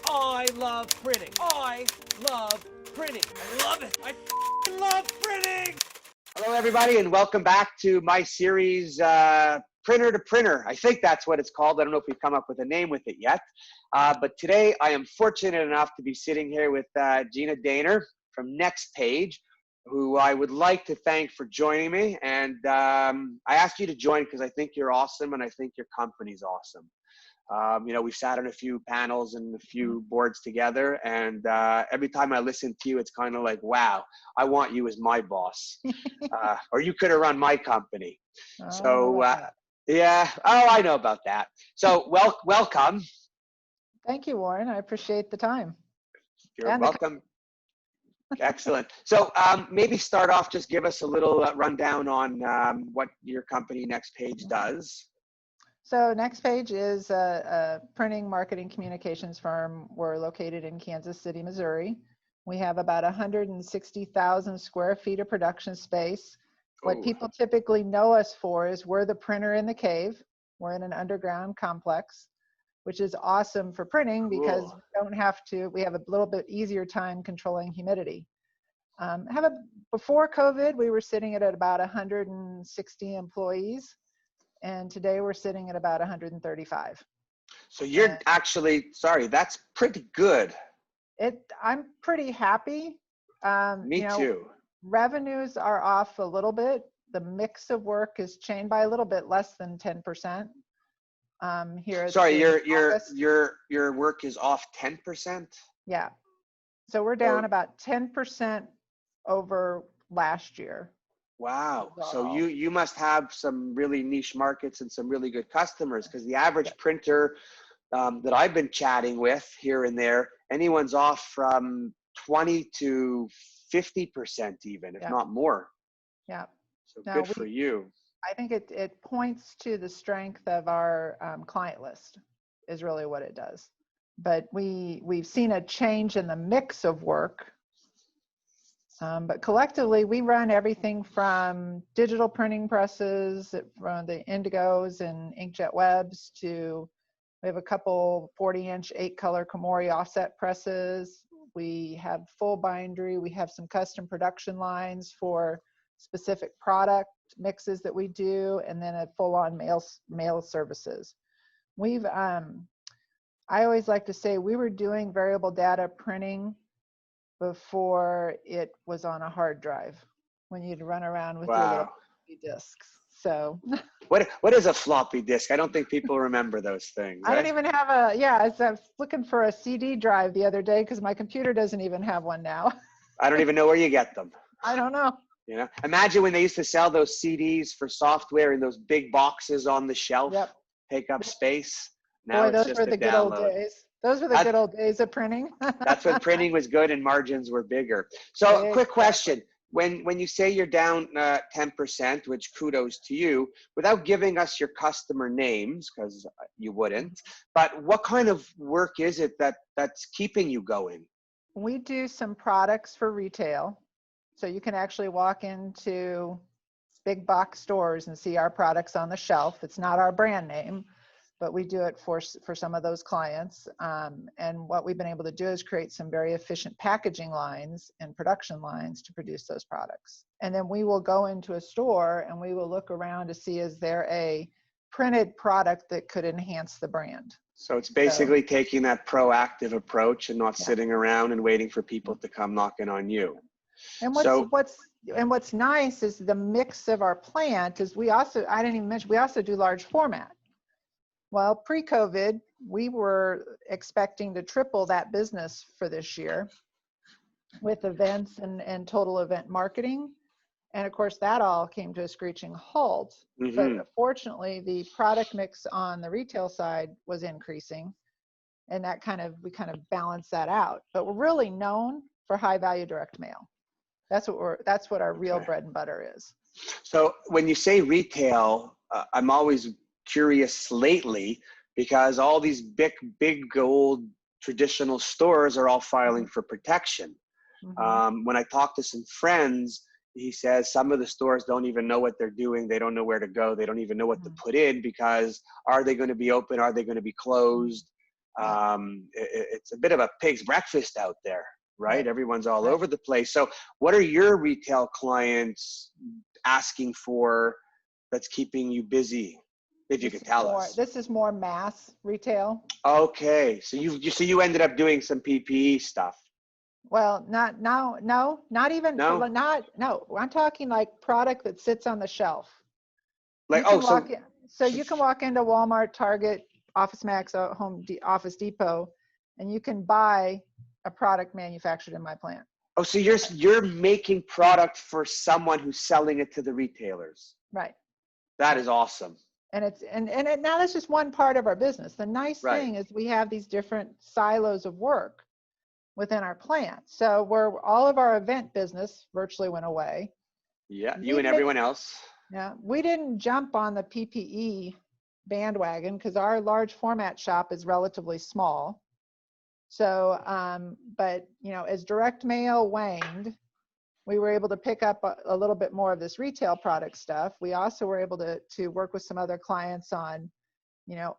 I love printing. I love printing. I love it. I love printing. Hello, everybody, and welcome back to my series, Printer to Printer. I think that's what it's called. I don't know if we've come up with a name with it yet. But today I am fortunate enough to be sitting here with Gina Danner from NextPage, who I would like to thank for joining me. And I asked you to join because I think you're awesome and I think your company's awesome. You know, we've sat on a few panels and a few boards together, and every time I listen to you, it's kind of like, wow, I want you as my boss. Or you could have run my company. So, yeah, oh, I know about that. So, welcome. Thank you, Warren. I appreciate the time. You're welcome. Excellent. So, maybe start off, just give us a little rundown on what your company NextPage does. So NextPage is a printing, marketing, communications firm. We're located in Kansas City, Missouri. We have about 160,000 square feet of production space. What people typically know us for is we're the printer in the cave. We're in an underground complex, which is awesome for printing because we have a little bit easier time controlling humidity. Before COVID, we were sitting at about 160 employees. And today we're sitting at about 135. So you're actually, sorry, that's pretty good. I'm pretty happy. Me too. Revenues are off a little bit. The mix of work is changed by a little bit less than 10%. Here. Sorry, your work is off 10%? Yeah. So we're down about 10% over last year. Wow. So you must have some really niche markets and some really good customers, because the average printer that I've been chatting with here and there, anyone's off from 20 to 50% even, if not more. Yeah. So good for you. I think it points to the strength of our client list is really what it does. But we've seen a change in the mix of work. But collectively, we run everything from digital printing presses, from the Indigos and inkjet webs, to we have a couple 40-inch 8-color Komori offset presses. We have full bindery. We have some custom production lines for specific product mixes that we do, and then a full-on mail services. I always like to say we were doing variable data printing before it was on a hard drive, when you'd run around with your little floppy disks. So what is a floppy disk? I don't think people remember those things. I don't even have I was looking for a CD drive the other day because my computer doesn't even have one now. I don't even know where you get them. I don't know. You know, imagine when they used to sell those CDs for software in those big boxes on the shelf, take up space. Now Boy, those were the good old days. Those were the good old days of printing. That's when printing was good and margins were bigger. So quick question. When you say you're down 10%, which kudos to you, without giving us your customer names, because you wouldn't, but what kind of work is it that's keeping you going? We do some products for retail. So you can actually walk into big box stores and see our products on the shelf. It's not our brand name, but we do it for some of those clients. And what we've been able to do is create some very efficient packaging lines and production lines to produce those products. And then we will go into a store and we will look around to see, is there a printed product that could enhance the brand? So it's basically taking that proactive approach and not sitting around and waiting for people to come knocking on you. And what's nice is the mix of our plant is I didn't even mention, we also do large format. Well, pre-COVID, we were expecting to triple that business for this year with events and total event marketing. And of course, that all came to a screeching halt. But fortunately, the product mix on the retail side was increasing. And we kind of balanced that out. But we're really known for high value direct mail. That's what our real bread and butter is. So when you say retail, I'm always curious lately, because all these big old traditional stores are all filing for protection. When I talk to some friends, he says some of the stores don't even know what they're doing. They don't know where to go. They don't even know what to put in, because are they going to be open? Are they going to be closed? It's a bit of a pig's breakfast out there, right? Right. Everyone's all Right. over the place. So what are your retail clients asking for that's keeping you busy? If you could tell us. This is more mass retail. Okay, so you ended up doing some PPE stuff. Well, not even No? I'm talking like product that sits on the shelf. Like, So you can walk into Walmart, Target, Office Max, Office Depot, and you can buy a product manufactured in my plant. oh, so you're making product for someone who's selling it to the retailers. Right. That is awesome. And now that's just one part of our business. The nice Right. thing is we have these different silos of work within our plant. So where all of our event business virtually went away. Yeah, you and everyone else. Yeah, we didn't jump on the PPE bandwagon because our large format shop is relatively small. So, but as direct mail waned, we were able to pick up a little bit more of this retail product stuff. We also were able to work with some other clients on,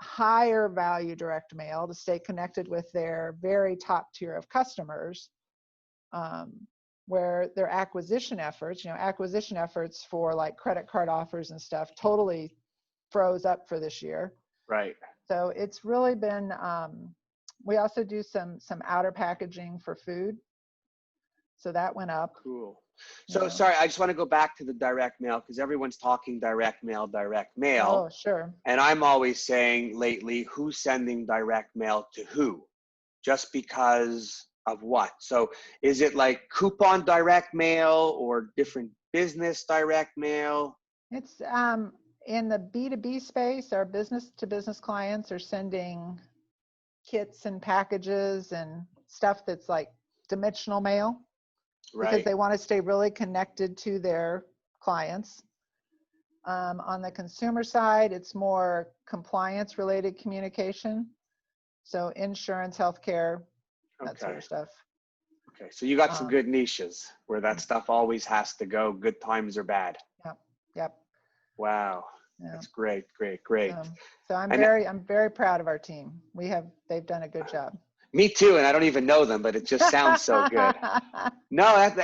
higher value direct mail to stay connected with their very top tier of customers, where their acquisition efforts for like credit card offers and stuff totally froze up for this year. Right. So it's really been, we also do some outer packaging for food. So that went up. Cool. So sorry, I just want to go back to the direct mail because everyone's talking direct mail. Oh, sure. And I'm always saying lately, who's sending direct mail to who? Just because of what? So is it like coupon direct mail or different business direct mail? It's in the B2B space, our business to business clients are sending kits and packages and stuff that's like dimensional mail. Right. Because they want to stay really connected to their clients. On the consumer side, it's more compliance related communication. So insurance, healthcare, that sort of stuff. Okay, so you got some good niches where that stuff always has to go, good times or bad. Yep. Wow, Yeah. that's great. So I'm very proud of our team. They've done a good job. Me too, and I don't even know them, but it just sounds so good. No,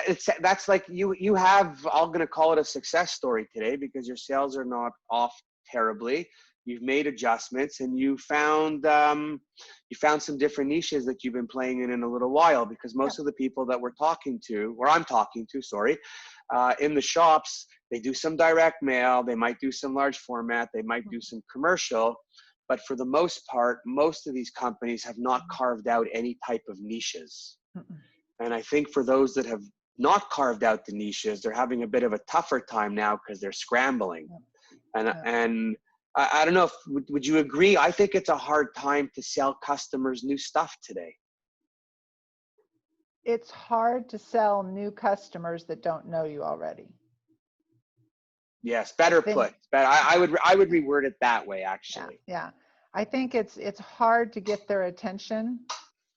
that's like you have, I'm going to call it a success story today because your sales are not off terribly. You've made adjustments and you found some different niches that you've been playing in a little while because most of the people that I'm talking to, in the shops, they do some direct mail, they might do some large format, they might do some commercial. But for the most part, most of these companies have not carved out any type of niches. And I think for those that have not carved out the niches, they're having a bit of a tougher time now because they're scrambling. And I don't know, would you agree? I think it's a hard time to sell customers new stuff today. It's hard to sell new customers that don't know you already. Yes, better put. But I would reword it that way, actually. Yeah. I think it's hard to get their attention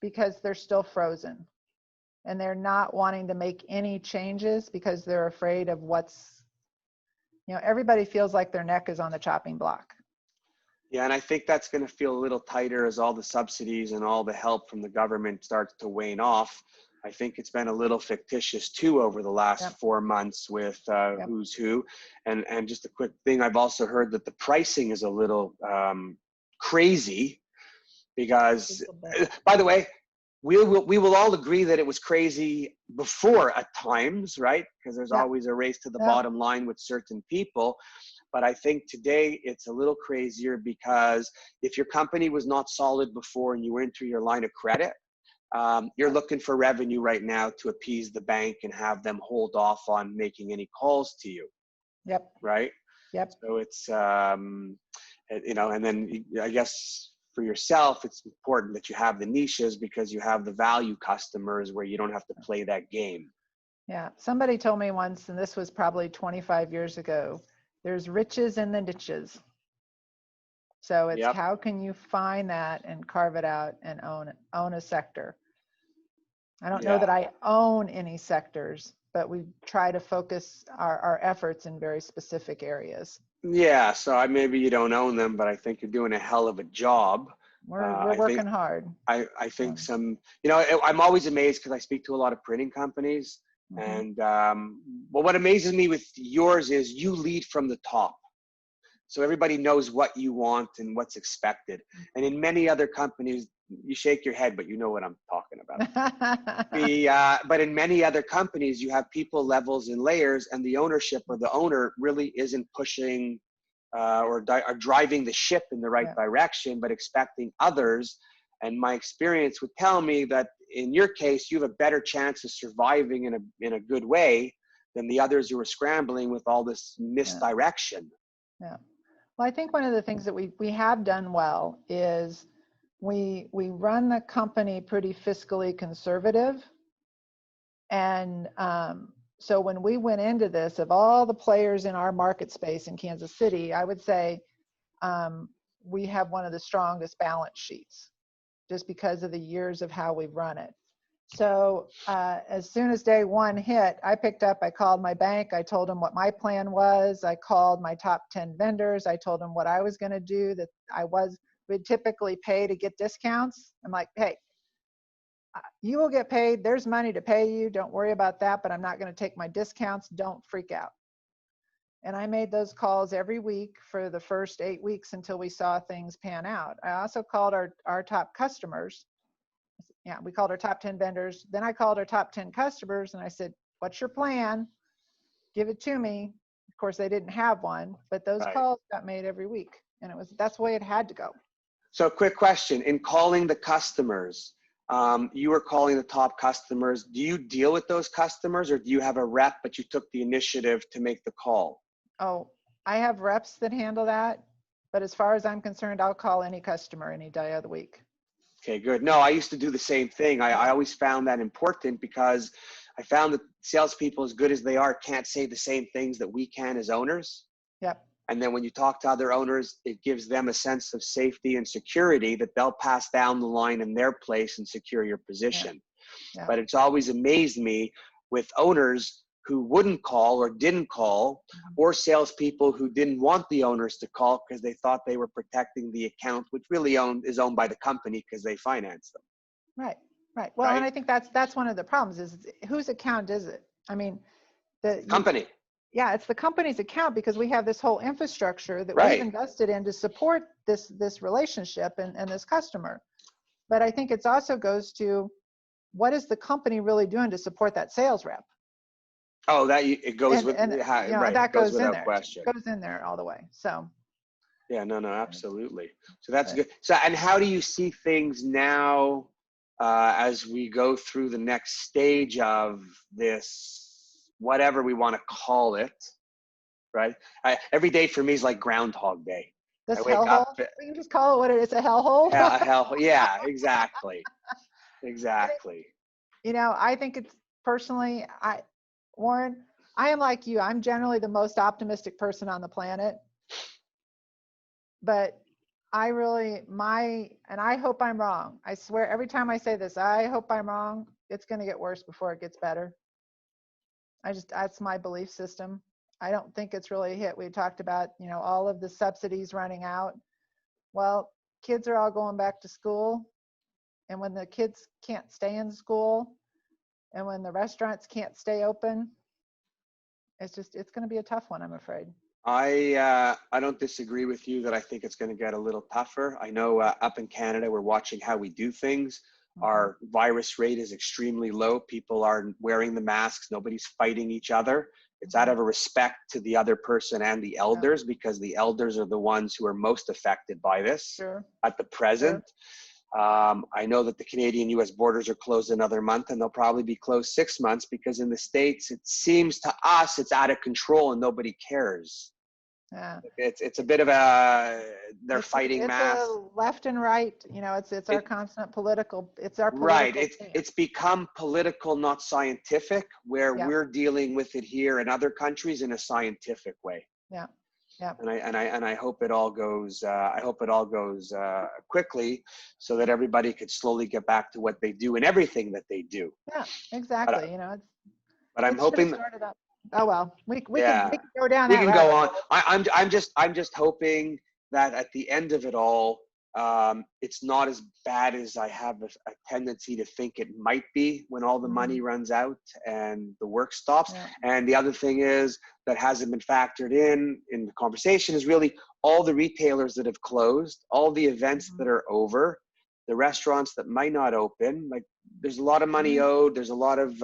because they're still frozen and they're not wanting to make any changes because they're afraid of everybody feels like their neck is on the chopping block. Yeah, and I think that's going to feel a little tighter as all the subsidies and all the help from the government starts to wane off. I think it's been a little fictitious too over the last 4 months with who's who. And just a quick thing, I've also heard that the pricing is a little crazy because, by the way, we will all agree that it was crazy before at times, right? Because there's always a race to the bottom line with certain people. But I think today it's a little crazier because if your company was not solid before and you went through your line of credit, you're looking for revenue right now to appease the bank and have them hold off on making any calls to you. Yep. Right? Yep. So it's, and then I guess for yourself, it's important that you have the niches because you have the value customers where you don't have to play that game. Yeah. Somebody told me once, and this was probably 25 years ago, there's riches in the niches. So it's how can you find that and carve it out and own a sector. I don't know that I own any sectors, but we try to focus our efforts in very specific areas. Yeah, so maybe you don't own them, but I think you're doing a hell of a job. We're working hard. I think some, I'm always amazed because I speak to a lot of printing companies. And well, what amazes me with yours is you lead from the top. So everybody knows what you want and what's expected. And in many other companies, you shake your head, but you know what I'm talking about. But in many other companies, you have people, levels, and layers, and the ownership or the owner really isn't pushing or driving the ship in the right direction, but expecting others. And my experience would tell me that in your case, you have a better chance of surviving in a good way than the others who are scrambling with all this misdirection. Yeah. Well, I think one of the things that we have done well is we run the company pretty fiscally conservative. And so when we went into this, of all the players in our market space in Kansas City, I would say we have one of the strongest balance sheets just because of the years of how we've run it. So as soon as day one hit, I picked up, I called my bank, I told them what my plan was, I called my top 10 vendors, I told them what I was gonna do, that we'd typically pay to get discounts. I'm like, hey, you will get paid, there's money to pay you, don't worry about that, but I'm not gonna take my discounts, don't freak out. And I made those calls every week for the first 8 weeks until we saw things pan out. I also called our top customers. Yeah, we called our top 10 vendors. Then I called our top 10 customers and I said, what's your plan? Give it to me. Of course, they didn't have one, but those calls got made every week. And that's the way it had to go. So quick question, in calling the customers, you were calling the top customers. Do you deal with those customers, or do you have a rep, but you took the initiative to make the call? Oh, I have reps that handle that. But as far as I'm concerned, I'll call any customer any day of the week. Okay, good. No, I used to do the same thing. I always found that important because I found that salespeople, as good as they are, can't say the same things that we can as owners. Yep. And then when you talk to other owners, it gives them a sense of safety and security that they'll pass down the line in their place and secure your position. Yeah. But it's always amazed me with owners who wouldn't call or didn't call, or salespeople who didn't want the owners to call because they thought they were protecting the account, which really is owned by the company because they finance them. Right. Well, and I think that's one of the problems is whose account is it? I mean, the company. Yeah, it's the company's account because we have this whole infrastructure that we've invested in to support this relationship and this customer. But I think it also goes to what is the company really doing to support that sales rep? Oh, it goes with that goes goes in without there. question. It goes in there all the way. So. Yeah, no, absolutely. So that's good. So, and how do you see things now as we go through the next stage of this, whatever we want to call it, right? Every day for me is like Groundhog Day. This hellhole? We can just call it what it is, a hellhole? Yeah, exactly. Exactly. I think it's personally, Warren, I am like you. I'm generally the most optimistic person on the planet. But and I hope I'm wrong. I swear every time I say this, I hope I'm wrong. It's going to get worse before it gets better. That's my belief system. I don't think it's really hit. We talked about, all of the subsidies running out. Well, kids are all going back to school. And when the kids can't stay in school and when the restaurants can't stay open, it's going to be a tough one, I'm afraid. I don't disagree with you that I think it's going to get a little tougher. I know up in Canada, we're watching how we do things. Our virus rate is extremely low. People are wearing the masks. Nobody's fighting each other. It's out of a respect to the other person and the elders, because the elders are the ones who are most affected by this at the present. I know that the Canadian-US borders are closed another month, and they'll probably be closed 6 months because in the States, it seems to us it's out of control and nobody cares. Yeah. It's a bit of they're fighting masks. It's a left and right, it's our constant political, it's our political right. It's become political, not scientific, where we're dealing with it here in other countries in a scientific way. Yeah. Yeah. And I hope it all goes. Quickly, so that everybody could slowly get back to what they do and everything that they do. Yeah, exactly. But I'm hoping. Oh well, we can go down. We can go on. I'm just hoping that at the end of it all, It's not as bad as I have a tendency to think it might be when all the money runs out and the work stops. Yeah. And the other thing is that hasn't been factored in the conversation is really all the retailers that have closed, all the events that are over, the restaurants that might not open. Like, there's a lot of money owed. There's a lot of,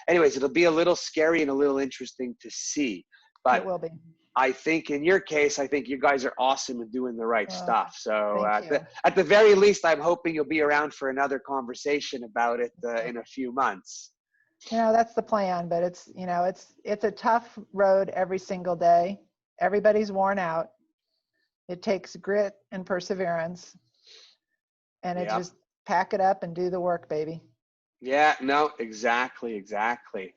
anyways, it'll be a little scary and a little interesting to see. But It will be. I think in your case, I think you guys are awesome and doing the right stuff. So thank at the very least, I'm hoping you'll be around for another conversation about it in a few months. You know, that's the plan, but it's, you know, it's a tough road every single day. Everybody's worn out. It takes grit and perseverance, and it's just pack it up and do the work, baby. Yeah, no, exactly. So,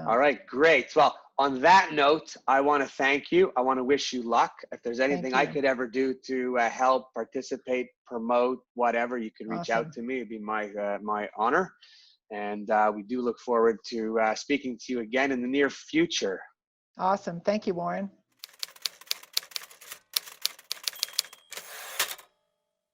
All right, great. Well, on that note, I want to thank you. I want to wish you luck. If there's anything I could ever do to help, participate, promote, whatever, you can reach out to me. It'd be my honor. And we do look forward to speaking to you again in the near future. Awesome. Thank you, Warren.